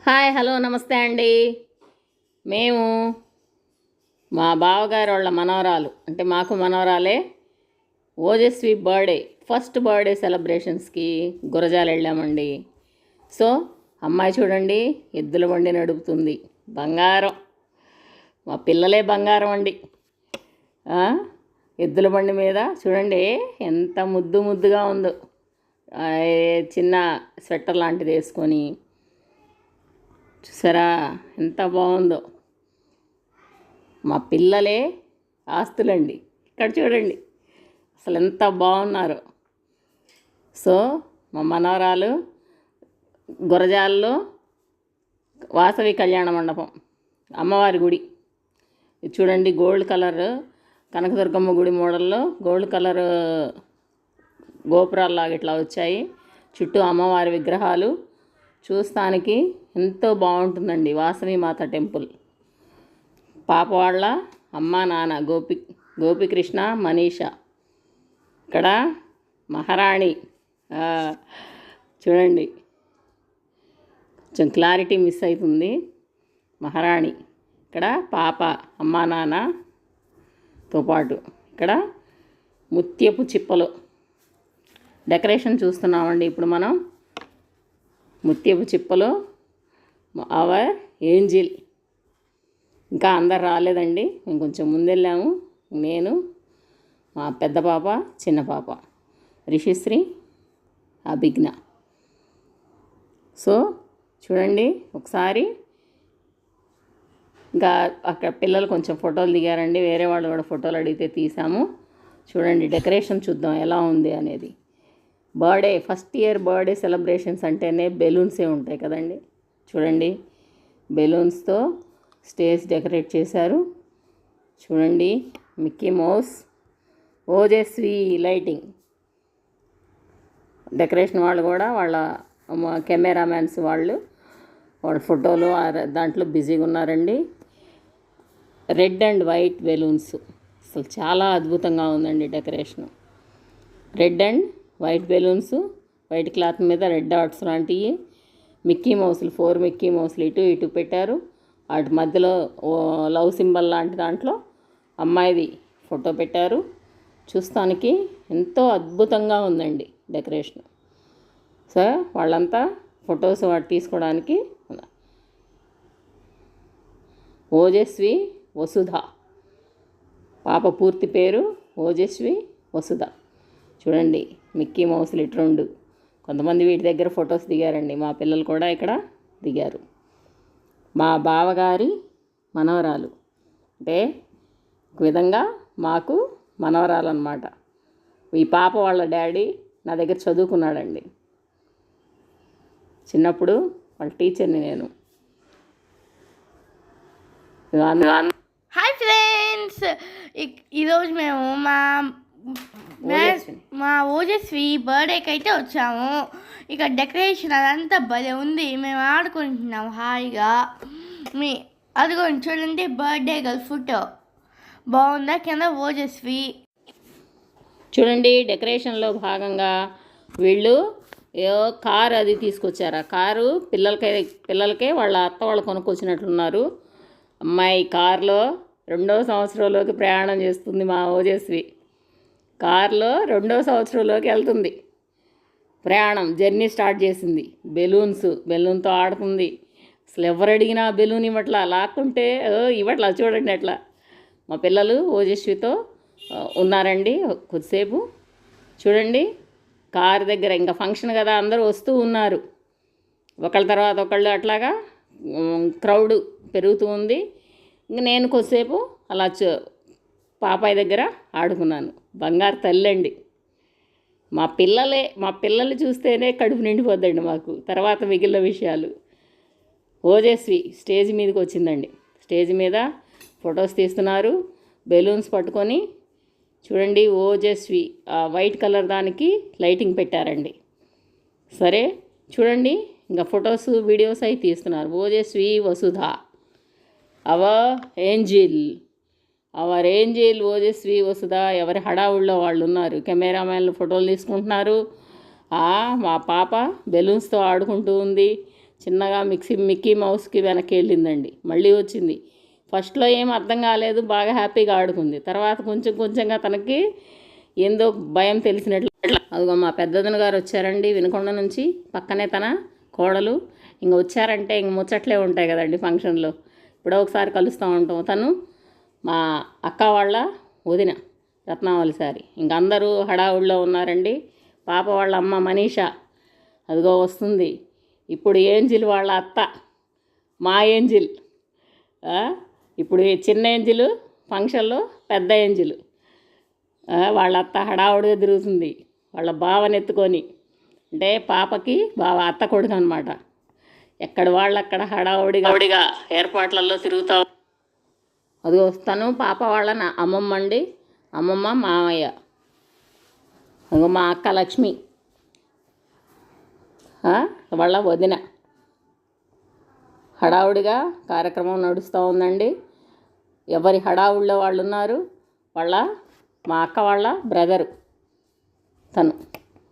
Hi hello నమస్తే అండి. మేము మా బావగారు వాళ్ళ మనవరాలు అంటే మాకు మనవరాలే ఓజస్వి బర్త్డే ఫస్ట్ బర్త్డే సెలబ్రేషన్స్కి గురజాల వెళ్ళామండి. సో అమ్మాయి చూడండి ఎద్దుల బండి నడుపుతుంది. బంగారం, మా పిల్లలే బంగారం అండి. ఎద్దుల బండి మీద చూడండి ఎంత ముద్దు ముద్దుగా ఉందో. చిన్న స్వెట్టర్ లాంటిది వేసుకొని చూసారా ఎంత బాగుందో. మా పిల్లలే ఆస్తులండి. ఇక్కడ చూడండి అసలు ఎంత బాగున్నారో. సో మా మనవరాలు గురజాలలో వాసవి కళ్యాణ మండపం అమ్మవారి గుడి ఇది చూడండి. గోల్డ్ కలర్ కనకదుర్గమ్మ గుడి మోడల్లో గోల్డ్ కలర్ గోపురాల్లాగా ఇట్లా వచ్చాయి. చుట్టూ అమ్మవారి విగ్రహాలు చూస్తానికి ఎంతో బాగుంటుందండి. వాసవి మాత టెంపుల్. పాప వాళ్ళ అమ్మ నాన్న గోపికృష్ణ మనీషా. ఇక్కడ మహారాణి చూడండి, కొంచెం క్లారిటీ మిస్ అవుతుంది. మహారాణి ఇక్కడ పాప అమ్మ నాన్నతో పాటు ఇక్కడ ముత్యపు చిప్పలు డెకరేషన్ చూస్తున్నామండి. ఇప్పుడు మనం ముత్యపు చిప్పలు అవర్ ఏంజిల్. ఇంకా అందరు రాలేదండి, మేము కొంచెం ముందెళ్ళాము. నేను, మా పెద్ద పాప, చిన్న పాప రిషిశ్రీ, అభిజ్ఞ. సో చూడండి ఒకసారి. ఇంకా అక్కడ పిల్లలు కొంచెం ఫోటోలు దిగారండి. వేరే వాళ్ళు కూడా ఫోటోలు అడిగితే తీసాము. చూడండి డెకరేషన్ చూద్దాం ఎలా ఉంది అనేది. Birthday first year birthday celebrations అంటేనే బెలూన్సే ఉంటాయి కదండి. చూడండి బెలూన్స్తో స్టేజ్ డెకరేట్ చేశారు. చూడండి Mickey mouse, Ojaswi lighting decoration వాళ్ళు కూడా వాళ్ళ కెమెరామ్యాన్స్ వాళ్ళ ఫోటోలు దాంట్లో బిజీగా ఉన్నారండి. రెడ్ అండ్ వైట్ బెలూన్స్ అసలు చాలా అద్భుతంగా ఉందండి decoration. Red and white balloons, white cloth మీద రెడ్ డాట్స్ లాంటివి, మిక్కీ మౌస్లు 4 మిక్కీ మౌస్లు ఇటు పెట్టారు. వాటి మధ్యలో లవ్ సింబల్ లాంటి దాంట్లో అమ్మాయిది ఫోటో పెట్టారు. చూస్తానికి ఎంతో అద్భుతంగా ఉందండి డెకరేషన్. సో వాళ్ళంతా ఫొటోస్ వాటి తీసుకోవడానికి. ఓజస్వి వసుధ, పాప పూర్తి పేరు ఓజస్వి వసుధ. చూడండి మిక్కీ మౌస్లు ఇటు 2. కొంతమంది వీటి దగ్గర ఫొటోస్ దిగారండి. మా పిల్లలు కూడా ఇక్కడ దిగారు. మా బావగారి మనవరాలు అంటే ఒక విధంగా మాకు మనవరాలు అన్నమాట. ఈ పాప వాళ్ళ డాడీ నా దగ్గర చదువుకున్నాడండి. చిన్నప్పుడు వాళ్ళ టీచర్ని నేను. హాయ్ ఫ్రెండ్స్, ఈరోజు మేము మా ఓజస్వి బర్త్డేకి అయితే వచ్చాము. ఇక డెకరేషన్ అదంతా భలే ఉంది. మేము ఆడుకుంటున్నాము హాయిగా. అదిగోండి చూడండి బర్త్డే గర్ల్ ఫోటో బాగుందా కింద ఓజస్వి. చూడండి డెకరేషన్లో భాగంగా వీళ్ళు కారు అది తీసుకొచ్చారు. ఆ కారు పిల్లలకే వాళ్ళ అత్త వాళ్ళు కొనుక్కొచ్చినట్లున్నారు. అమ్మాయి కారులో 2వ సంవత్సరంలోకి ప్రయాణం చేస్తుంది. మా ఓజస్వి కారులో 2వ సంవత్సరంలోకి వెళ్తుంది. ప్రయాణం జర్నీ స్టార్ట్ చేసింది. బెలూన్తో ఆడుతుంది. అసలు ఎవరు అడిగినా బెలూన్ ఇవ్వట్లా, లాక్కుంటే ఇవ్వట్లా. చూడండి అట్లా మా పిల్లలు ఓజస్వితో ఉన్నారండి కొద్దిసేపు. చూడండి కారు దగ్గర ఇంకా ఫంక్షన్ కదా, అందరూ వస్తూ ఉన్నారు. ఒకళ్ళ తర్వాత ఒకళ్ళు అట్లాగా క్రౌడ్ పెరుగుతూ ఉంది. ఇంక నేను కొద్దిసేపు అలా పాపాయి దగ్గర ఆడుకున్నాను. బంగారు తల్లండి. మా పిల్లల్ని చూస్తేనే కడుపు నిండిపోద్దండి మాకు. తర్వాత మిగిలిన విషయాలు. ఓజస్వి స్టేజ్ మీదకి వచ్చిందండి. స్టేజ్ మీద ఫొటోస్ తీస్తున్నారు బెలూన్స్ పట్టుకొని. చూడండి ఓజస్వి వైట్ కలర్ దానికి లైటింగ్ పెట్టారండి. సరే చూడండి ఇంకా ఫొటోస్ వీడియోస్ అవి తీస్తున్నారు. ఓజస్వి వసుధ అవర్ ఏంజిల్ ఓజస్వి వసుధ. ఎవరి హడావుల్లో వాళ్ళు ఉన్నారు. కెమెరామ్యాన్లు ఫోటోలు తీసుకుంటున్నారు. మా పాప బెలూన్స్తో ఆడుకుంటూ ఉంది. చిన్నగా మిక్కీ మౌస్కి వెనక్కి వెళ్ళిందండి. మళ్ళీ వచ్చింది. ఫస్ట్లో ఏం అర్థం కాలేదు, బాగా హ్యాపీగా ఆడుకుంది. తర్వాత కొంచెం కొంచెంగా తనకి ఏందో భయం తెలిసినట్లు అదిగో మా పెద్దదన గారు వచ్చారండి వినుకొండ నుంచి. పక్కనే తన కోడలు. ఇంక వచ్చారంటే ఇంక ముచ్చట్లే ఉంటాయి కదండి ఫంక్షన్లో. ఇప్పుడో ఒకసారి కలుస్తూ ఉంటాం. తను మా అక్క వాళ్ళ వదిన రత్నావళి సారి. ఇంక అందరూ హడావుడిలో ఉన్నారండి. పాప వాళ్ళ అమ్మ మనీషా అదిగో వస్తుంది. ఇప్పుడు ఏంజిల్ వాళ్ళ అత్త మా ఏంజిల్. ఇప్పుడు ఈ చిన్న ఏంజిల్ ఫంక్షన్లో పెద్ద ఏంజిల్. వాళ్ళ అత్త హడావుడిగా తిరుగుతుంది వాళ్ళ బావని ఎత్తుకొని. అంటే పాపకి బావ అత్త కొడుకు అనమాట. ఎక్కడ వాళ్ళు అక్కడ హడావుడిగా ఏర్పాట్లలో తిరుగుతా. అది వస్తాను పాప వాళ్ళ అమ్మమ్మ అండి. అమ్మమ్మ మామయ్య. అదిగో మా అక్క లక్ష్మి వాళ్ళ వదిన. హడావుడిగా కార్యక్రమం నడుస్తూ ఉందండి. ఎవరి హడావుడిలో వాళ్ళు ఉన్నారు. మా అక్క వాళ్ళ బ్రదరు తను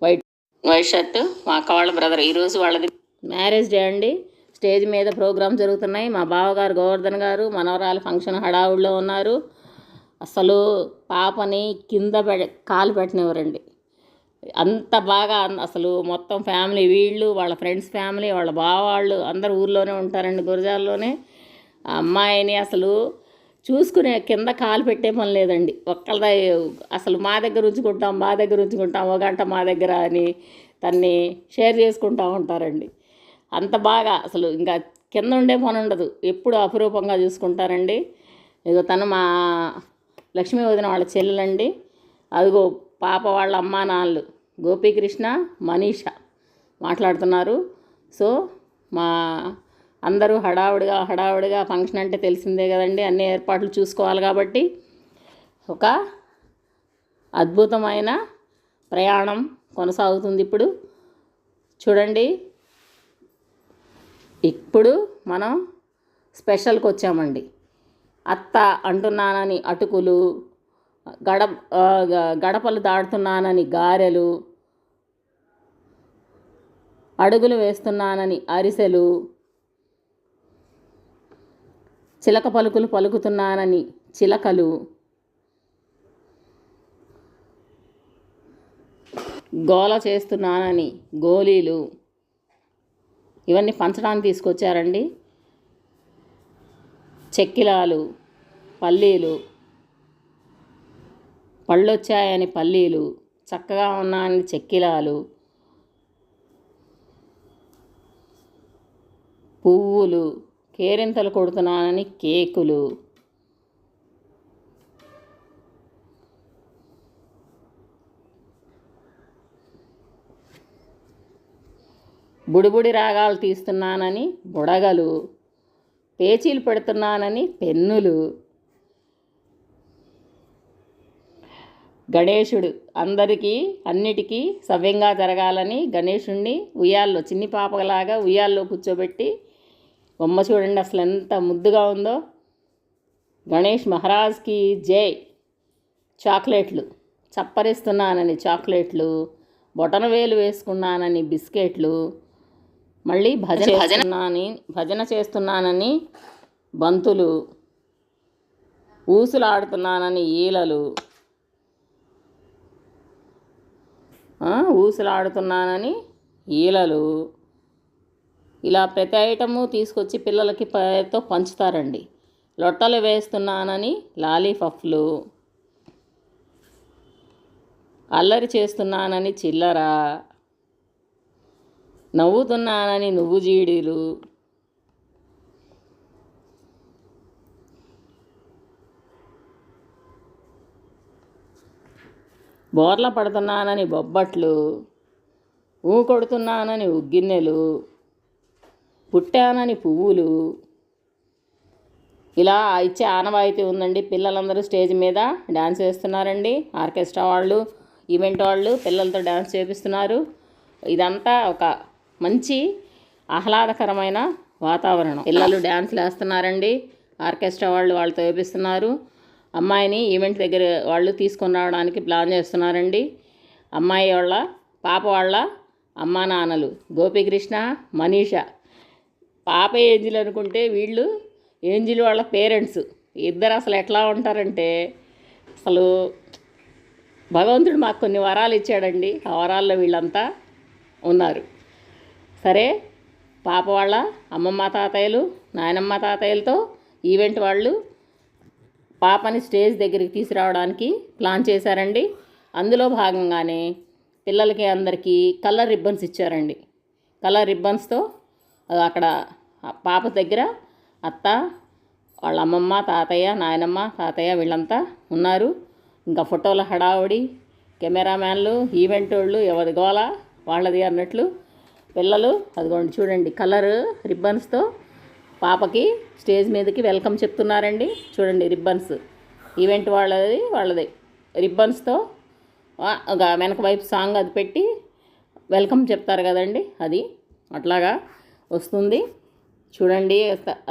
వైట్ షర్టు మా అక్క వాళ్ళ బ్రదర్. ఈరోజు వాళ్ళది మ్యారేజ్ డే అండి. స్టేజ్ మీద ప్రోగ్రామ్ జరుగుతున్నాయి. మా బావగారు గోవర్ధన్ గారు మనవరాలు ఫంక్షన్ హడావుడిలో ఉన్నారు. అసలు పాపని కింద కాలు పెట్టనివ్వరండి. అంత బాగా అసలు మొత్తం ఫ్యామిలీ, వీళ్ళు వాళ్ళ ఫ్రెండ్స్ ఫ్యామిలీ, వాళ్ళ బావాళ్ళు అందరూ ఊర్లోనే ఉంటారండి, గురజాల్లోనే. ఆ అమ్మాయిని అసలు చూసుకునే కింద కాలు పెట్టే పని లేదండి. ఒక్కళ్ళ అసలు మా దగ్గర ఉంచుకుంటాం ఒక గంట మా దగ్గర అని తన్ని షేర్ చేసుకుంటూ ఉంటారండి. అంత బాగా అసలు ఇంకా కింద ఉండే పని ఉండదు. ఎప్పుడు అపురూపంగా చూసుకుంటారండి. ఇదిగో తను మా లక్ష్మీ వదిన వాళ్ళ చెల్లెలండి. అదిగో పాప వాళ్ళ అమ్మా నాన్నలు గోపీకృష్ణ మనీషా మాట్లాడుతున్నారు. సో మా అందరూ హడావుడిగా ఫంక్షన్ అంటే తెలిసిందే కదండి. అన్ని ఏర్పాట్లు చూసుకోవాలి కాబట్టి ఒక అద్భుతమైన ప్రయాణం కొనసాగుతుంది. ఇప్పుడు చూడండి, ఇప్పుడు మనం స్పెషల్కి వచ్చామండి. అత్త అంటున్నానని అటుకులు, గడపలు దాడుతున్నానని గారెలు, అడుగులు వేస్తున్నానని అరిసెలు, చిలక పలుకులు పలుకుతున్నానని చిలకలు, గోల చేస్తున్నానని గోలీలు, ఇవన్నీ పంచడానికి తీసుకొచ్చారండి. చెక్కిలాలు, పల్లీలు, పళ్ళొచ్చాయని పల్లీలు, చక్కగా ఉన్నాయని చెక్కిలాలు, పువ్వులు, కేరింతలు కొడుతున్నానని కేకులు, బుడిబుడి రాగాలు తీస్తున్నానని బుడగలు, పేచీలు పెడుతున్నానని పెన్నులు, గణేశుడు అన్నిటికీ సవ్యంగా జరగాలని గణేశుడిని ఉయ్యాల్లో చిన్ని పాపలాగా ఉయ్యాల్లో కూర్చోబెట్టి బొమ్మ చూడండి అసలు ఎంత ముద్దుగా ఉందో. గణేష్ మహారాజ్కి జై. చాక్లెట్లు చప్పరిస్తున్నానని చాక్లెట్లు, బొటనవేలు వేసుకున్నానని బిస్కెట్లు, మళ్ళీ భజన చేస్తున్నానని బంతులు, ఊసులాడుతున్నానని ఈలలు, ఊసులాడుతున్నానని ఈలలు, ఇలా ప్రతి ఐటము తీసుకొచ్చి పిల్లలకి తో పంచుతారండి. లొట్టలు వేస్తున్నానని లాలీపఫ్లు, అల్లరి చేస్తున్నానని చిల్లర, నవ్వుతున్నానని నువ్వు జీడీలు, బోర్ల పడుతున్నానని బొబ్బట్లు, కొడుతున్నానని ఉగ్గిన్నెలు, పుట్టానని పువ్వులు, ఇలా ఇచ్చే ఆనవాయితీ ఉందండి. పిల్లలందరూ స్టేజ్ మీద డ్యాన్స్ వేస్తున్నారండి. ఆర్కెస్ట్రా వాళ్ళు, ఈవెంట్ వాళ్ళు పిల్లలతో డ్యాన్స్ చేపిస్తున్నారు. ఇదంతా ఒక మంచి ఆహ్లాదకరమైన వాతావరణం. పిల్లలు డ్యాన్స్లు వేస్తున్నారండి. ఆర్కెస్ట్రా వాళ్ళతో వేపిస్తున్నారు. అమ్మాయిని ఈవెంట్ దగ్గర వాళ్ళు తీసుకొని రావడానికి ప్లాన్ చేస్తున్నారండి. పాప వాళ్ళ అమ్మా నాన్నలు గోపీకృష్ణ మనీషా పాప ఏంజిల్ అనుకుంటే వీళ్ళు ఏంజిల్ వాళ్ళ పేరెంట్స్ ఇద్దరు అసలు ఎట్లా ఉంటారంటే అసలు భగవంతుడు మాకు కొన్ని వరాలు ఇచ్చాడండి. ఆ వరాల్లో వీళ్ళంతా ఉన్నారు. సరే, పాప వాళ్ళ అమ్మమ్మ తాతయ్యలు నాయనమ్మ తాతయ్యలతో ఈవెంట్ వాళ్ళు పాపని స్టేజ్ దగ్గరికి తీసుకురావడానికి ప్లాన్ చేశారండి. అందులో భాగంగానే పిల్లలకి అందరికీ కలర్ రిబ్బన్స్ ఇచ్చారండి. కలర్ రిబ్బన్స్తో అక్కడ పాప దగ్గర అత్త, వాళ్ళ అమ్మమ్మ తాతయ్య నాయనమ్మ తాతయ్య వీళ్ళంతా ఉన్నారు. ఇంకా ఫోటోల హడావుడి, కెమెరామ్యాన్లు, ఈవెంట్ వాళ్ళు ఎవరి గోల వాళ్ళది అన్నట్లు పిల్లలు అదిగోండి చూడండి కలర్ రిబ్బన్స్తో పాపకి స్టేజ్ మీదకి వెల్కమ్ చెప్తున్నారండి. చూడండి రిబ్బన్స్ ఈవెంట్ వాళ్ళది రిబ్బన్స్తో వెనక వైపు సాంగ్ అది పెట్టి వెల్కమ్ చెప్తారు కదండి, అది అట్లాగా వస్తుంది. చూడండి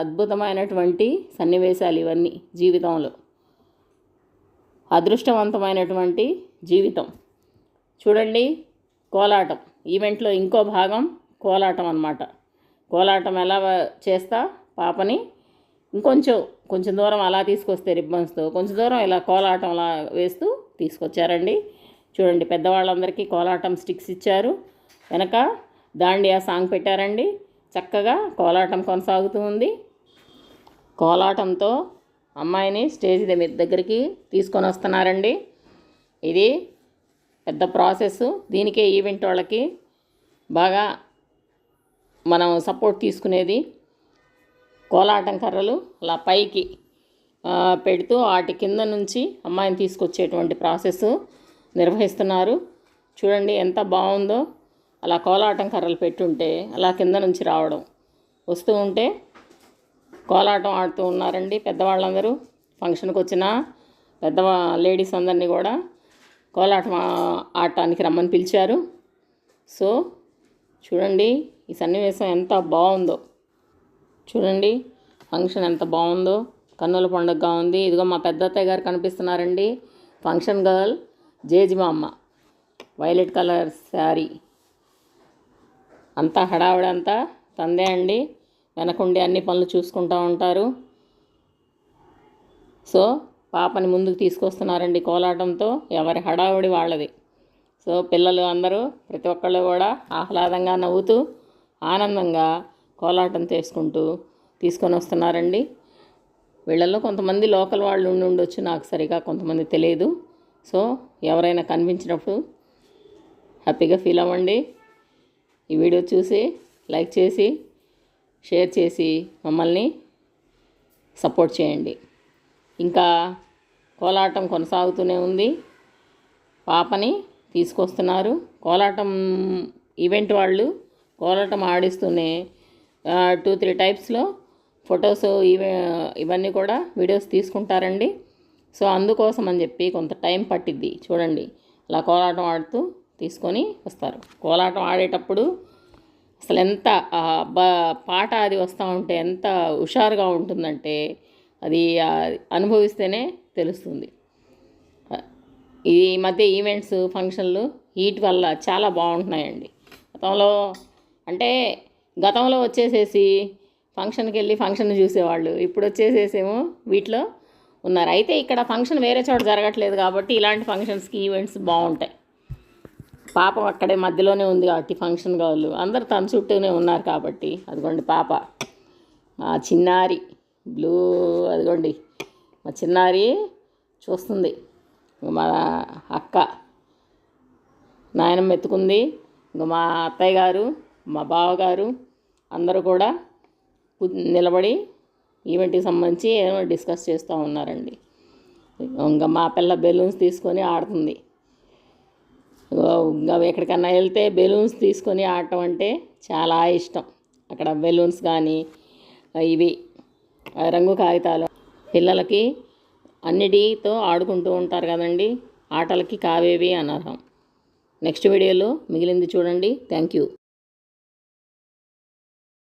అద్భుతమైనటువంటి సన్నివేశాలు ఇవన్నీ జీవితంలో, అదృష్టవంతమైనటువంటి జీవితం. చూడండి కోలాటం ఈవెంట్లో ఇంకో భాగం కోలాటం అన్నమాట. కోలాటం ఎలా చేస్తా పాపని కొంచెం దూరం అలా తీసుకొస్తే రిబ్బన్స్తో కొంచెం దూరం ఇలా కోలాటం అలా వేస్తూ తీసుకొచ్చారండి. చూడండి పెద్దవాళ్ళందరికీ కోలాటం స్టిక్స్ ఇచ్చారు. వెనక దాండియా సాంగ్ పెట్టారండి. చక్కగా కోలాటం కొనసాగుతూ ఉంది. కోలాటంతో అమ్మాయిని స్టేజ్ దగ్గరికి తీసుకొని వస్తున్నారండి. ఇది పెద్ద ప్రాసెస్. దీనికే ఈవెంట్ వాళ్ళకి బాగా మనం సపోర్ట్ తీసుకునేది. కోలాటం కర్రలు అలా పైకి పెడుతూ వాటి కింద నుంచి అమ్మాయిని తీసుకొచ్చేటువంటి ప్రాసెస్ నిర్వహిస్తున్నారు. చూడండి ఎంత బాగుందో. అలా కోలాటం కర్రలు పెట్టుంటే అలా కింద నుంచి రావడం వస్తూ ఉంటే కోలాటం ఆడుతూ ఉన్నారండి పెద్దవాళ్ళందరూ. ఫంక్షన్కి వచ్చిన పెద్ద లేడీస్ అందరినీ కూడా కోలాటం ఆడటానికి రమ్మని పిలిచారు. సో చూడండి ఈ సన్నివేశం ఎంత బాగుందో. చూడండి ఫంక్షన్ ఎంత బాగుందో, కన్నుల పండుగగా ఉంది. ఇదిగో మా పెద్ద అత్తయ్య గారు కనిపిస్తున్నారండి. ఫంక్షన్ గర్ల్ జేజిమామ్మ, వైలెట్ కలర్ శారీ. అంతా హడావిడంతా తందే అండి. వెనకుండి అన్ని పనులు చూసుకుంటూ ఉంటారు. సో పాపని ముందుకు తీసుకొస్తున్నారండి కోలాటంతో. ఎవరి హడావుడి వాళ్ళది. సో పిల్లలు అందరూ ప్రతి ఒక్కళ్ళు కూడా ఆహ్లాదంగా నవ్వుతూ ఆనందంగా కోలాటం తీసుకొని వస్తున్నారండి. వీళ్ళల్లో కొంతమంది లోకల్ వాళ్ళు ఉండొచ్చు, నాకు సరిగా కొంతమంది తెలియదు. సో ఎవరైనా కనిపించినప్పుడు హ్యాపీగా ఫీల్ అవ్వండి. ఈ వీడియో చూసి లైక్ చేసి షేర్ చేసి మమ్మల్ని సపోర్ట్ చేయండి. ఇంకా కోలాటం కొనసాగుతూనే ఉంది. పాపని తీసుకొస్తున్నారు. కోలాటం ఈవెంట్ వాళ్ళు కోలాటం ఆడిస్తూనే 2-3 టైప్స్లో ఫొటోస్ ఇవన్నీ కూడా వీడియోస్ తీసుకుంటారండి. సో అందుకోసం అని చెప్పి కొంత టైం పట్టిద్ది. చూడండి అలా కోలాటం ఆడుతూ తీసుకొని వస్తారు. కోలాటం ఆడేటప్పుడు అసలు ఎంత పాట అది వస్తూ ఉంటే ఎంత హుషారుగా ఉంటుందంటే అది అనుభవిస్తేనే తెలుస్తుంది. ఈ మధ్య ఈవెంట్స్ ఫంక్షన్లు వీటి వల్ల చాలా బాగుంటున్నాయండి. గతంలో వచ్చేసేసి ఫంక్షన్కి వెళ్ళి ఫంక్షన్ చూసేవాళ్ళు, ఇప్పుడు వచ్చేసేసేమో వీటిలో ఉన్నారు. అయితే ఇక్కడ ఫంక్షన్ వేరే చోట జరగట్లేదు కాబట్టి ఇలాంటి ఫంక్షన్స్కి ఈవెంట్స్ బాగుంటాయి. పాప అక్కడే మధ్యలోనే ఉంది కాబట్టి ఫంక్షన్ వాళ్ళు అందరు తన చుట్టూనే ఉన్నారు కాబట్టి అదిగోండి పాప మా చిన్నారి బ్లూ, అదిగోండి మా చిన్నారి చూస్తుంది. మా అక్క నాయనమ్మ ఎత్తుకుంది. ఇంకా మా అత్తయ్య గారు మా బావగారు అందరూ కూడా నిలబడి ఈవెంట్కి సంబంధించి ఏమో డిస్కస్ చేస్తూ ఉన్నారండి. ఇంకా మా పిల్ల బెలూన్స్ తీసుకొని ఆడుతుంది. ఇంకా ఎక్కడికన్నా వెళ్తే బెలూన్స్ తీసుకొని ఆడటం అంటే చాలా ఇష్టం. అక్కడ బెలూన్స్ కానీ ఇవి రంగు కాగితాలు పిల్లలకి అన్నిటితో ఆడుకుంటూ ఉంటారు కదండి. ఆటలకి కావేవి అనర్హం. నెక్స్ట్ వీడియోలో మిగిలింది చూడండి. Thank you.